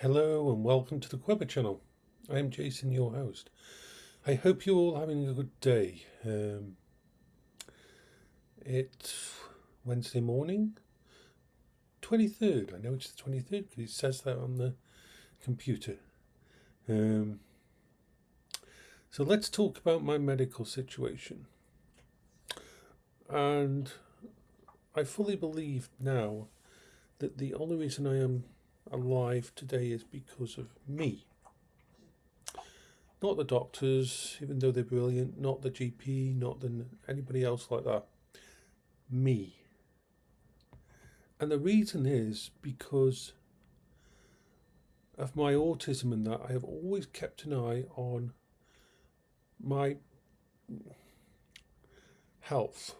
Hello and welcome to the Quibber channel. I'm Jason, your host. I hope you're all having a good day. It's Wednesday morning, 23rd. I know it's the 23rd because it says that on the computer. So let's talk about my medical situation. And I fully believe now that the only reason I am alive today is because of me. Not the doctors, even though they're brilliant, not the GP, not anybody else like that. Me. And the reason is because of my autism and that I have always kept an eye on my health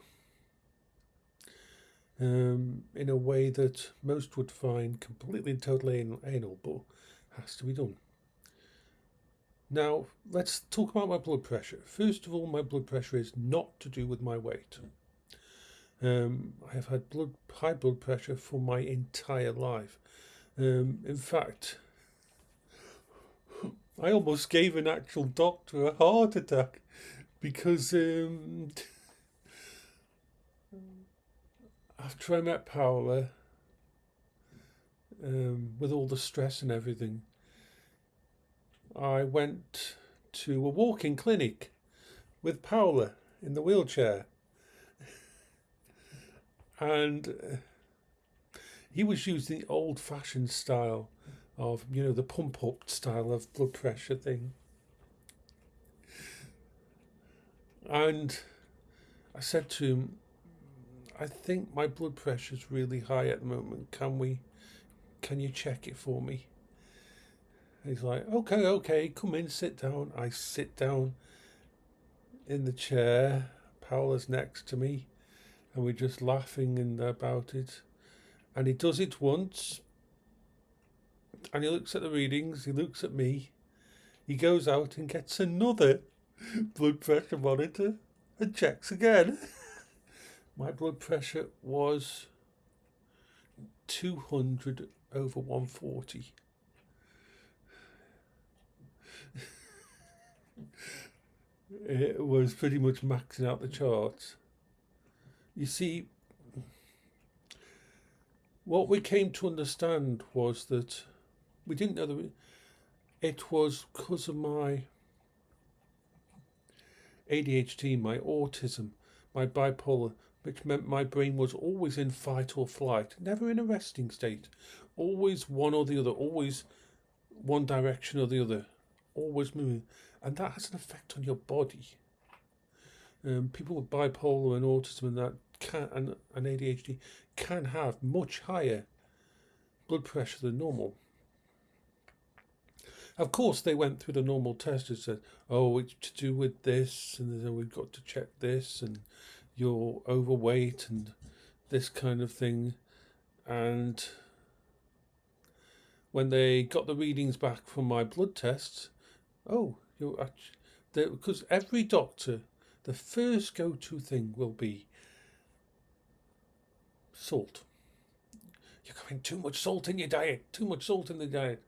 in a way that most would find completely and totally anal, but has to be done. Now, let's talk about my blood pressure. First of all, my blood pressure is not to do with my weight. I have had high blood pressure for my entire life. In fact, I almost gave an actual doctor a heart attack because after I met Paola, with all the stress and everything, I went to a walk-in clinic with Paola in the wheelchair. And he was using the old-fashioned style of, the pump-up style of blood pressure thing. And I said to him, I think my blood pressure's really high at the moment. Can you check it for me? And he's like, okay, come in, sit down. I sit down in the chair. Paola's next to me. And we're just laughing about it. And he does it once. And he looks at the readings. He looks at me. He goes out and gets another blood pressure monitor and checks again. My blood pressure was 200 over 140. It was pretty much maxing out the charts. You see, what we came to understand was that we didn't know that it was because of my ADHD, my autism, my bipolar, which meant my brain was always in fight or flight, never in a resting state, always one or the other, always one direction or the other, always moving, and that has an effect on your body. People with bipolar and autism and that and ADHD can have much higher blood pressure than normal. Of course, they went through the normal test and said, oh, it's to do with this, and then we've got to check this, and you're overweight, and this kind of thing. And when they got the readings back from my blood tests, because every doctor, the first go-to thing will be salt. You're having too much salt in your diet, too much salt in the diet.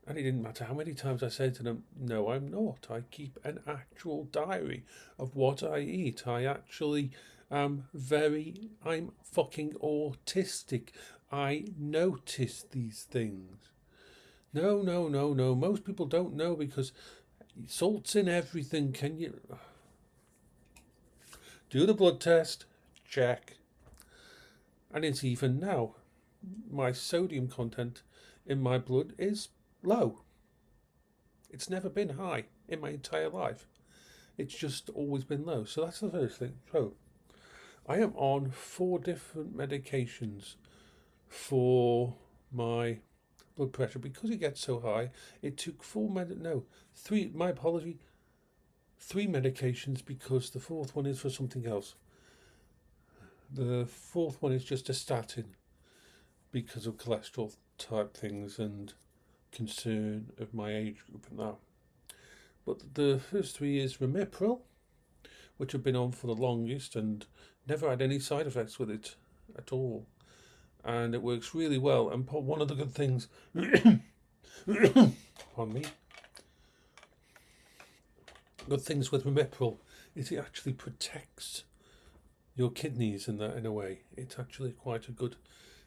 And it didn't matter how many times I said to them, no, I'm not. I keep an actual diary of what I eat. I actually am I'm fucking autistic. I notice these things. No. Most people don't know because salt's in everything. Can you do the blood test? Check. And it's even now. My sodium content in my blood is low. It's never been high in my entire life. It's just always been low. So that's the first thing. So I am on 4 different medications for my blood pressure because it gets so high. It took 3 medications because the 4th one is for something else. The 4th one is just a statin because of cholesterol type things and concern of my age group and that. But the first 3 is Ramipril, which I've been on for the longest and never had any side effects with it at all. And it works really well. And one of the good things Pardon me. Good things with Remipral is it actually protects your kidneys in a way. It's actually quite a good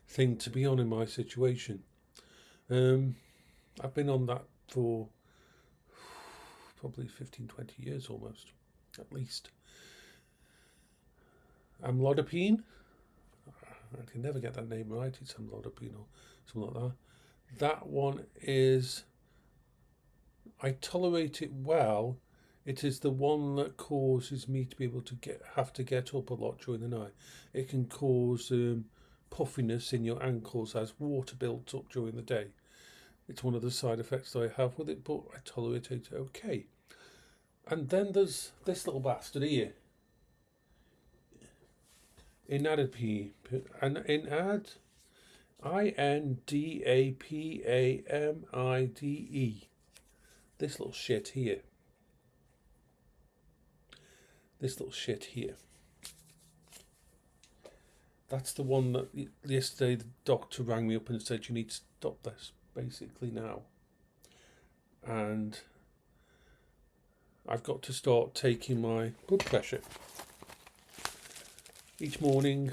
thing to be on in my situation. I've been on that for probably 15-20 years almost, at least. Amlodipine, I can never get that name right, it's amlodipine or something like that. That one is, I tolerate it well. It is the one that causes me to be able to have to get up a lot during the night. It can cause puffiness in your ankles as water builds up during the day. It's one of the side effects that I have with it, but I tolerate it okay. And then there's this little bastard here. Inadapamide. Indapamide. This little shit here. That's the one that yesterday the doctor rang me up and said you need to stop this basically now. And I've got to start taking my blood pressure. Each morning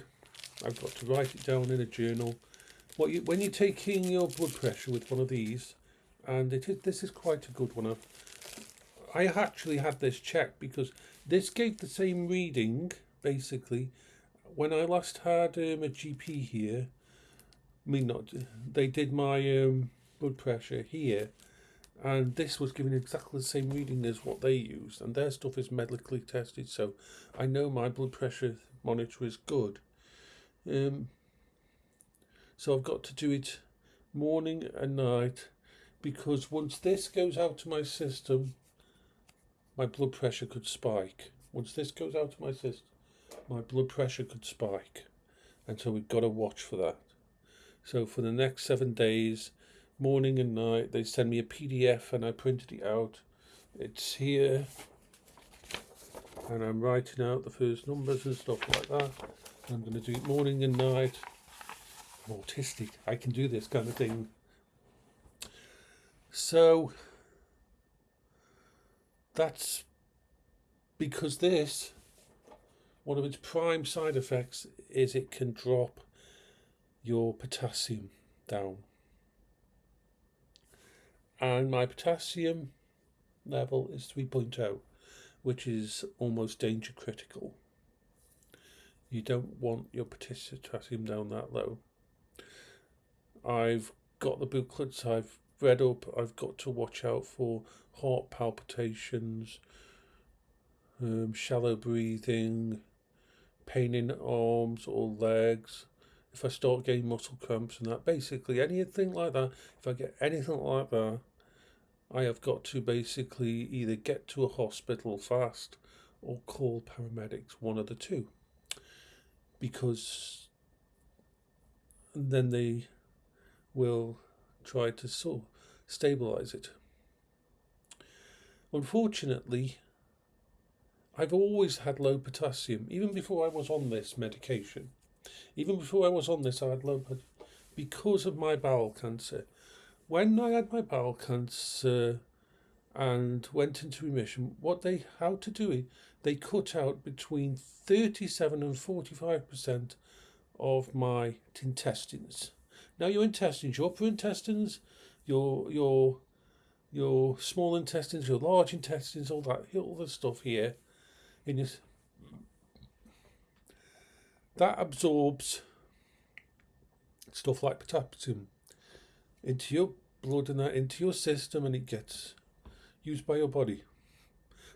I've got to write it down in a journal. When you're taking your blood pressure with one of these, and this is quite a good one. I actually had this checked because this gave the same reading basically when I last had a GP here. They did my blood pressure here, and this was giving exactly the same reading as what they used, and their stuff is medically tested, so I know my blood pressure monitor is good. So I've got to do it morning and night, because once this goes out to my system, my blood pressure could spike. Once this goes out to my system, my blood pressure could spike, and so we've got to watch for that. So for the next 7 days, morning and night, they send me a PDF and I printed it out. It's here, and I'm writing out the first numbers and stuff like that. I'm going to do it morning and night. I'm autistic, I can do this kind of thing. So that's because this, one of its prime side effects is it can drop your potassium down. And my potassium level is 3.0, which is almost danger critical. You don't want your potassium down that low. I've got the booklets, I've read up, I've got to watch out for heart palpitations, shallow breathing, pain in arms or legs. If I start getting muscle cramps and that, basically anything like that, if I get anything like that, I have got to basically either get to a hospital fast or call paramedics, one of the two. Because then they will try to stabilize it. Unfortunately, I've always had low potassium, even before I was on this medication. Even before I was on this, I had low potassium because of my bowel cancer. When I had my bowel cancer and went into remission, how to do it, they cut out between 37 and 45% of my intestines. Now your intestines, your upper intestines, your small intestines, your large intestines, all the stuff here, that absorbs stuff like potassium into your blood and that into your system, and it gets used by your body.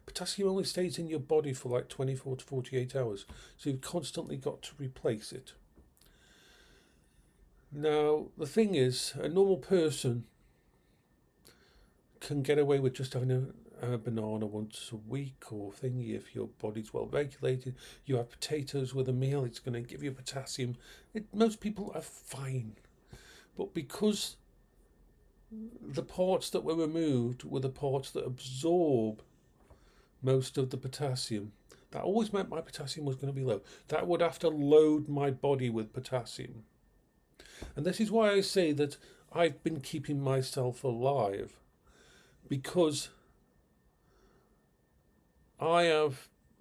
Potassium only stays in your body for like 24 to 48 hours, so you've constantly got to replace it. Now, the thing is, a normal person can get away with just having a banana once a week or thingy if your body's well regulated. You have potatoes with a meal, it's going to give you potassium. Most people are fine. But because the parts that were removed were the parts that absorb most of the potassium, that always meant my potassium was going to be low. That would have to load my body with potassium. And this is why I say that I've been keeping myself alive because I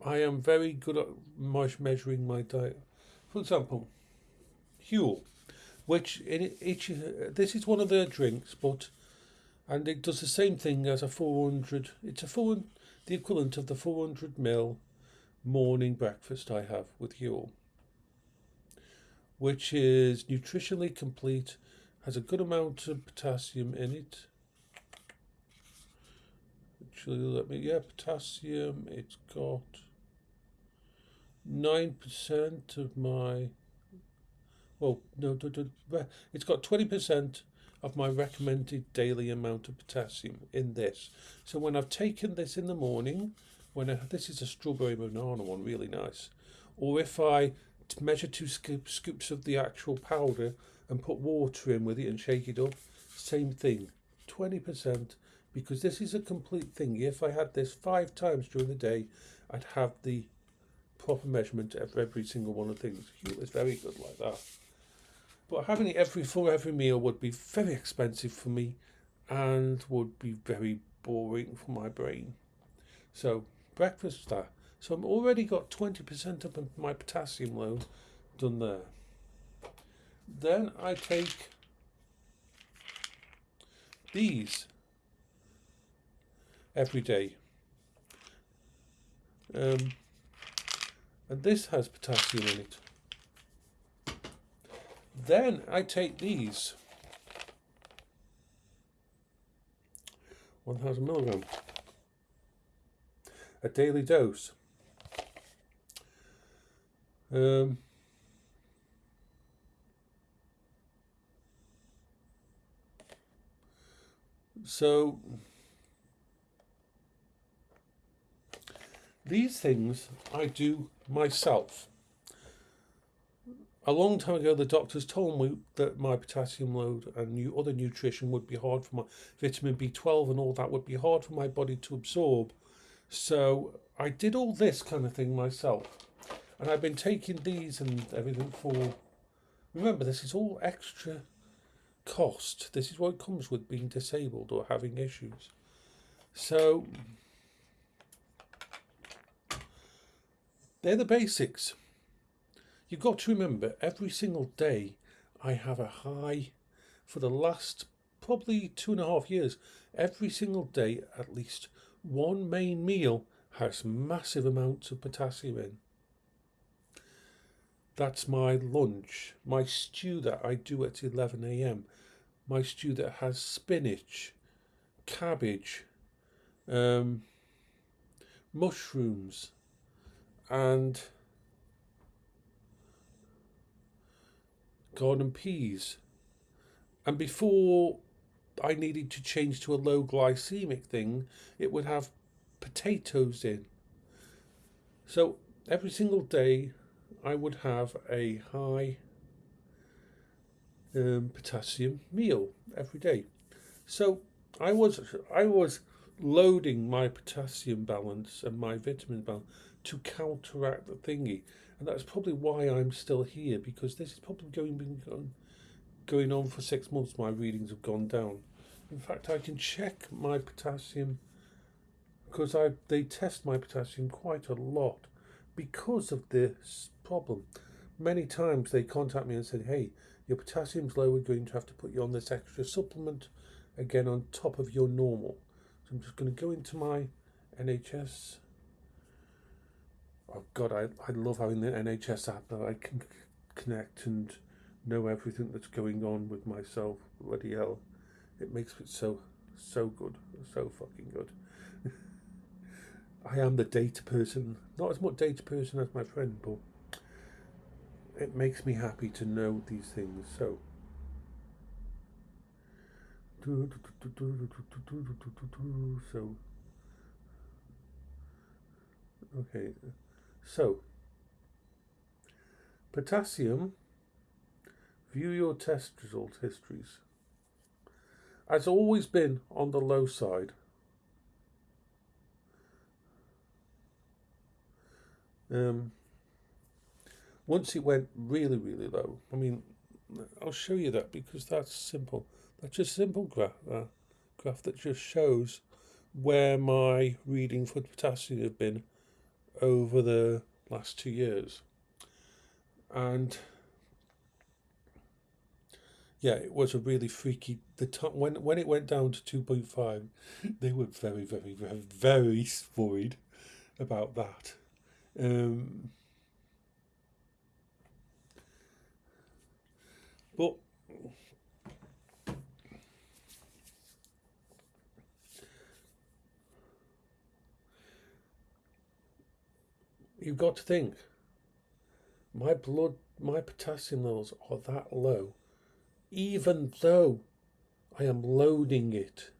am very good at measuring my diet. For example, Huel, which this is one of their drinks, and it does the same thing as a 400. It's the equivalent of the 400 ml morning breakfast I have with Huel, which is nutritionally complete, has a good amount of potassium in it. Actually, potassium. It's got 9% of my. Well, no, it's got 20% of my recommended daily amount of potassium in this. So when I've taken this in the morning, this is a strawberry banana one, really nice. Or if I measure 2 scoops of the actual powder and put water in with it and shake it up, same thing, 20%, because this is a complete thing. If I had this 5 times during the day, I'd have the proper measurement of every single one of the things. It's very good like that. But having it for every meal would be very expensive for me and would be very boring for my brain. So breakfast that. So I've already got 20% of my potassium load done there. Then I take these every day. And this has potassium in it. Then I take these 1000 milligram, a daily dose. So these things I do myself. A long time ago, the doctors told me that my potassium load and other nutrition would be hard for my vitamin B12 and all that would be hard for my body to absorb. So I did all this kind of thing myself. And I've been taking these and everything for... Remember, this is all extra cost. This is what comes with being disabled or having issues. So they're the basics. You've got to remember, every single day I have a high for the last probably 2.5 years. Every single day, at least one main meal has massive amounts of potassium in. That's my lunch. My stew that I do at 11 a.m. My stew that has spinach, cabbage, mushrooms, and garden peas. And before I needed to change to a low glycemic thing, it would have potatoes in. So every single day I would have a high potassium meal every day. So I was loading my potassium balance and my vitamin balance to counteract the thingy. And that's probably why I'm still here, because this is probably going on for 6 months. My readings have gone down. In fact, I can check my potassium because they test my potassium quite a lot because of this problem. Many times they contact me and said, hey, your potassium's low, we're going to have to put you on this extra supplement again on top of your normal. So I'm just going to go into my NHS. Oh God, I love having the NHS app that I can connect and know everything that's going on with myself. Bloody hell. It makes it so good. So fucking good. I am the data person. Not as much data person as my friend, but it makes me happy to know these things. So okay. So potassium, view your test result histories. Has always been on the low side. Once it went really, really low. I mean, I'll show you that because that's simple. That's just a simple graph that just shows where my reading for potassium have been over the last 2 years. And yeah, it was a really freaky. The time when it went down to 2.5, they were very, very, very, very worried about that. But you've got to think, my potassium levels are that low, even though I am loading it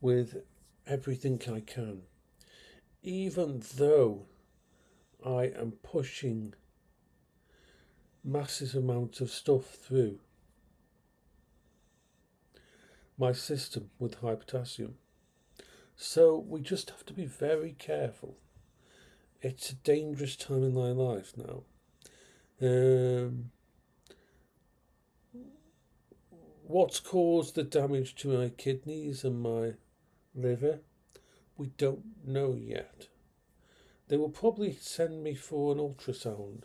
with everything I can, even though I am pushing massive amounts of stuff through my system with high potassium. So we just have to be very careful. It's a dangerous time in my life now. What's caused the damage to my kidneys and my liver? We don't know yet. They will probably send me for an ultrasound.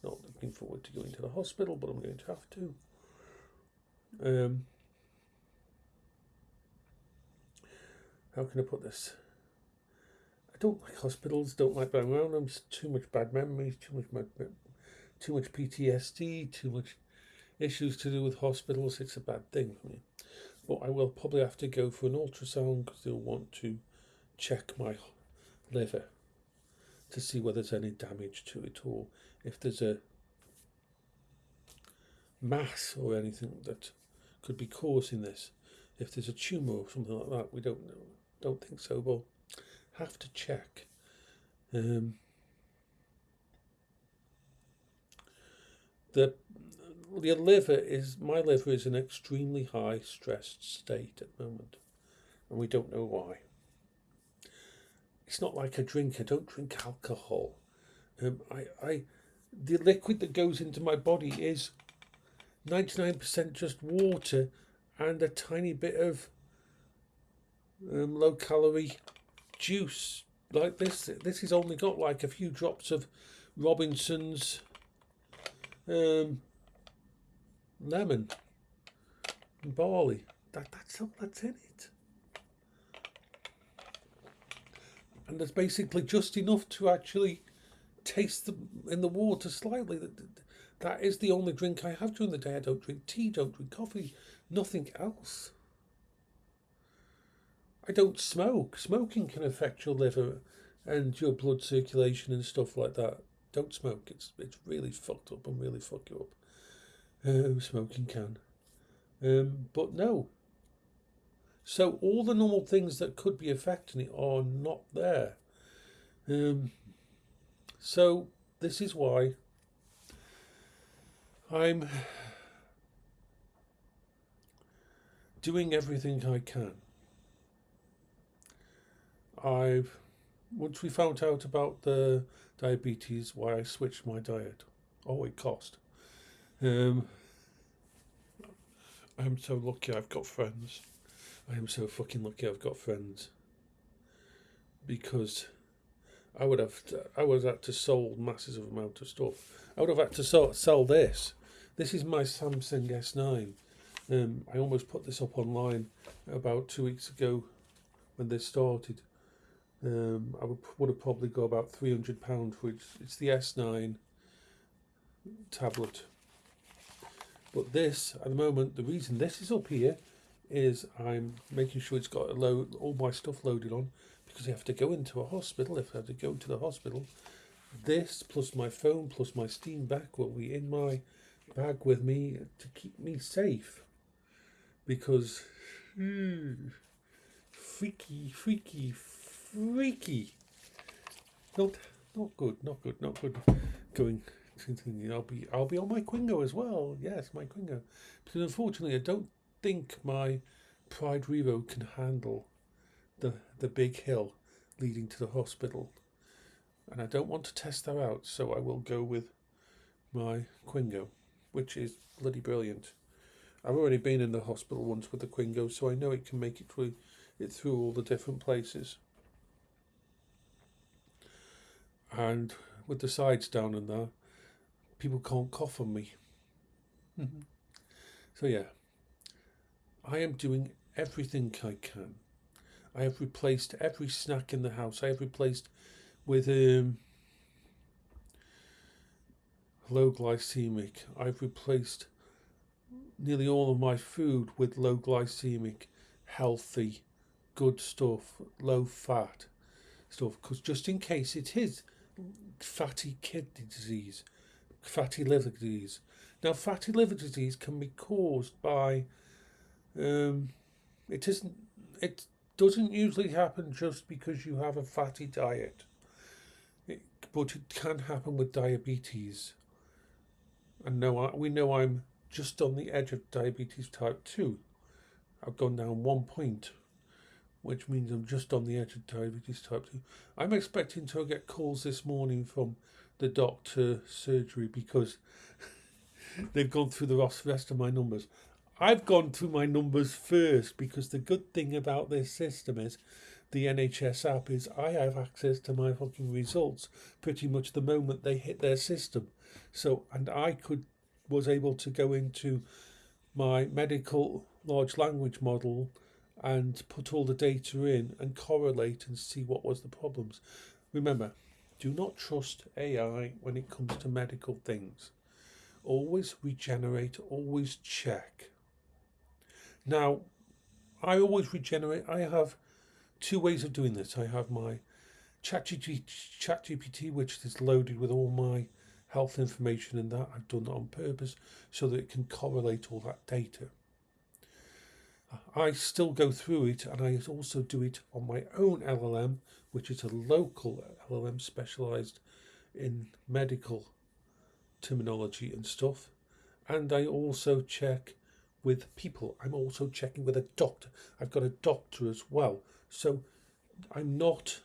Not looking forward to going to the hospital, but I'm going to have to. How can I put this? I don't like hospitals, don't like being around them. Too much bad memories, too much PTSD, too much issues to do with hospitals. It's a bad thing for me. But I will probably have to go for an ultrasound because they'll want to check my liver to see whether there's any damage to it or if there's a mass or anything that could be causing this. If there's a tumour or something like that, we don't know. Don't think so, but have to check. The my liver is in an extremely high stressed state at the moment, and we don't know why. It's not like I don't drink alcohol. The liquid that goes into my body is 99% just water and a tiny bit of low calorie juice like this. This has only got like a few drops of Robinson's lemon and barley. That's all that's in it. And there's basically just enough to actually taste in the water slightly. That is the only drink I have during the day. I don't drink tea, don't drink coffee, nothing else. I don't smoke. Smoking can affect your liver and your blood circulation and stuff like that. Don't smoke. It's really fucked up and really fuck you up. Smoking can. But no. So all the normal things that could be affecting it are not there. So this is why I'm doing everything I can. Once we found out about the diabetes, why I switched my diet. Oh, it cost. I'm so lucky I've got friends. I am so fucking lucky I've got friends. Because I would have had to sold massive amount of stuff. I would have had to sell this. This is my Samsung S9. I almost put this up online about 2 weeks ago when this started. I would have probably got about £300 for it. It's the S9 tablet. But this, at the moment, the reason this is up here is I'm making sure it's got all my stuff loaded on because I have to go into a hospital. If I have to go to the hospital, this plus my phone plus my Steam back will be in my bag with me to keep me safe. Because freaky. Not good. Going. I'll be on my Quingo as well. Yes, my Quingo. Because unfortunately, I don't think my Pride Revo can handle the big hill leading to the hospital, and I don't want to test that out. So I will go with my Quingo, which is bloody brilliant. I've already been in the hospital once with the Quingo, so I know it can make it through all the different places. And with the sides down and that, people can't cough on me. So yeah, I am doing everything I can. I have replaced every snack in the house. I have replaced with low glycemic. I've replaced nearly all of my food with low glycemic, healthy, good stuff, low fat stuff. Because just in case it is fatty kidney disease, fatty liver disease. Now, fatty liver disease can be caused by it isn't. It doesn't usually happen just because you have a fatty diet, but it can happen with diabetes. And we know I'm just on the edge of diabetes type 2. I've gone down 1 point, which means I'm just on the edge of diabetes type 2. I'm expecting to get calls this morning from the doctor surgery because they've gone through the rest of my numbers. I've gone through my numbers first because the good thing about this system is the NHS app is I have access to my fucking results pretty much the moment they hit their system. So, and I was able to go into my medical large language model and put all the data in and correlate and see what was the problems. Remember, do not trust AI when it comes to medical things. Always regenerate, always check. Now, I always regenerate. I have 2 ways of doing this. I have my ChatGPT, which is loaded with all my health information in that. I've done that on purpose so that it can correlate all that data. I still go through it, and I also do it on my own LLM, which is a local LLM specialised in medical terminology and stuff. And I also check with people. I'm also checking with a doctor. I've got a doctor as well. So I'm not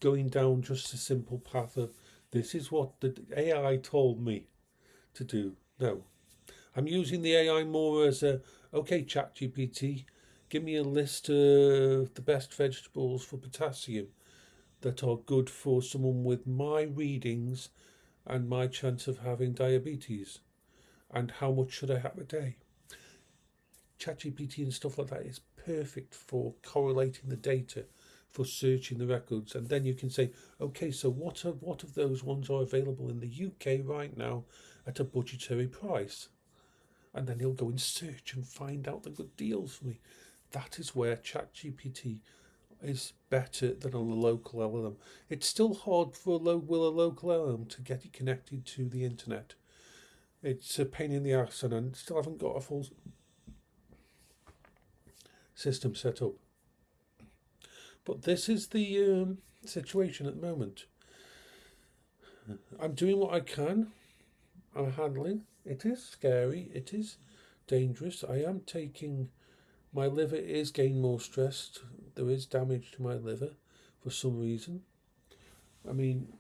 going down just a simple path of this is what the AI told me to do. No. I'm using the AI more as okay, ChatGPT, give me a list of the best vegetables for potassium that are good for someone with my readings and my chance of having diabetes. And how much should I have a day? ChatGPT and stuff like that is perfect for correlating the data, for searching the records, and then you can say, okay, so what of those ones are available in the UK right now at a budgetary price? And then he'll go and search and find out the good deals for me. That is where ChatGPT is better than a local LLM. It's still hard for a local LLM to get it connected to the internet. It's a pain in the ass, and I still haven't got a full system set up. But this is the situation at the moment. I'm doing what I can. I'm handling. It is scary. It is dangerous. I am taking... My liver is getting more stressed. There is damage to my liver for some reason. I mean,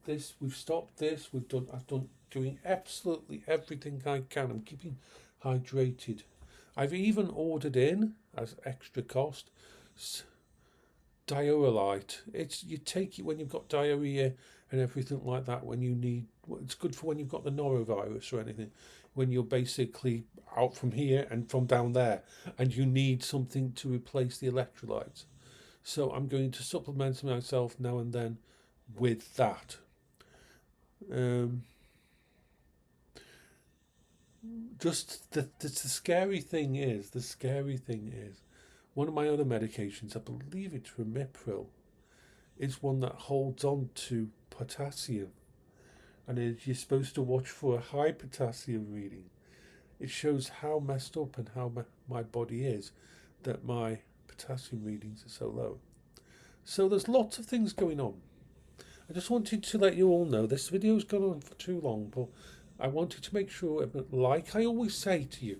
we've stopped this. I've done doing absolutely everything I can. I'm keeping hydrated. I've even ordered in as extra cost diarrhelite. You take it when you've got diarrhea and everything like that. When you need, it's good for when you've got the norovirus or anything. When you're basically out from here and from down there, and you need something to replace the electrolytes. So I'm going to supplement myself now and then with that. Just the scary thing is, one of my other medications, I believe it's Ramipril, is one that holds on to potassium. And you're supposed to watch for a high potassium reading. It shows how messed up and how my body is that my potassium readings are so low. So there's lots of things going on. I just wanted to let you all know this video's gone on for too long, but I wanted to make sure, like I always say to you,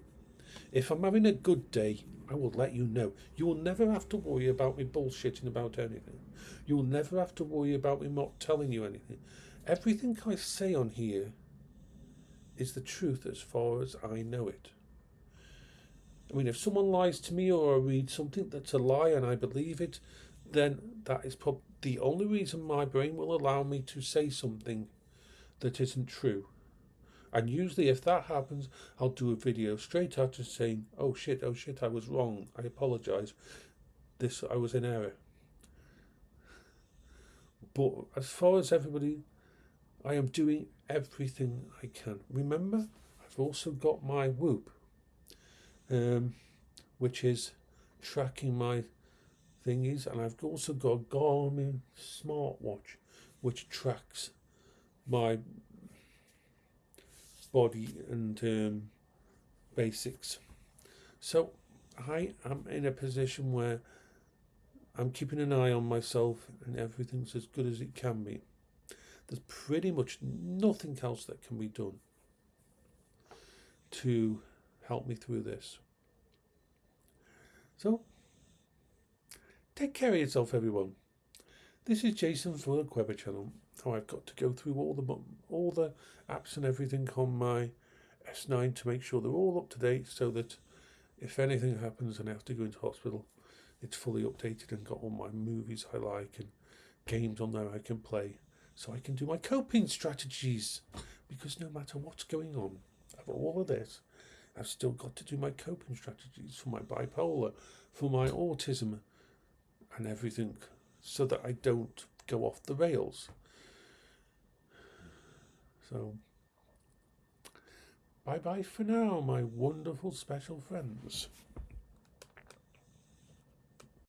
if I'm having a good day, I will let you know. You will never have to worry about me bullshitting about anything. You will never have to worry about me not telling you anything. Everything I say on here is the truth as far as I know it. I mean, if someone lies to me or I read something that's a lie and I believe it, then that is probably the only reason my brain will allow me to say something that isn't true. And usually if that happens, I'll do a video straight after saying, oh shit, I was wrong. I apologise. I was in error. But as far as everybody, I am doing everything I can. Remember, I've also got my Whoop, which is tracking my thingies, and I've also got a Garmin smartwatch, which tracks my body and basics. So I am in a position where I'm keeping an eye on myself and everything's as good as it can be. There's pretty much nothing else that can be done to help me through this. So, take care of yourself, everyone. This is Jason for the Weber channel. Now I've got to go through all the apps and everything on my S9 to make sure they're all up to date, so that if anything happens and I have to go into hospital, it's fully updated and got all my movies I like and games on there I can play, so I can do my coping strategies. Because no matter what's going on, of all of this, I've still got to do my coping strategies for my bipolar, for my autism, and everything, so that I don't go off the rails. So, bye bye for now, my wonderful special friends.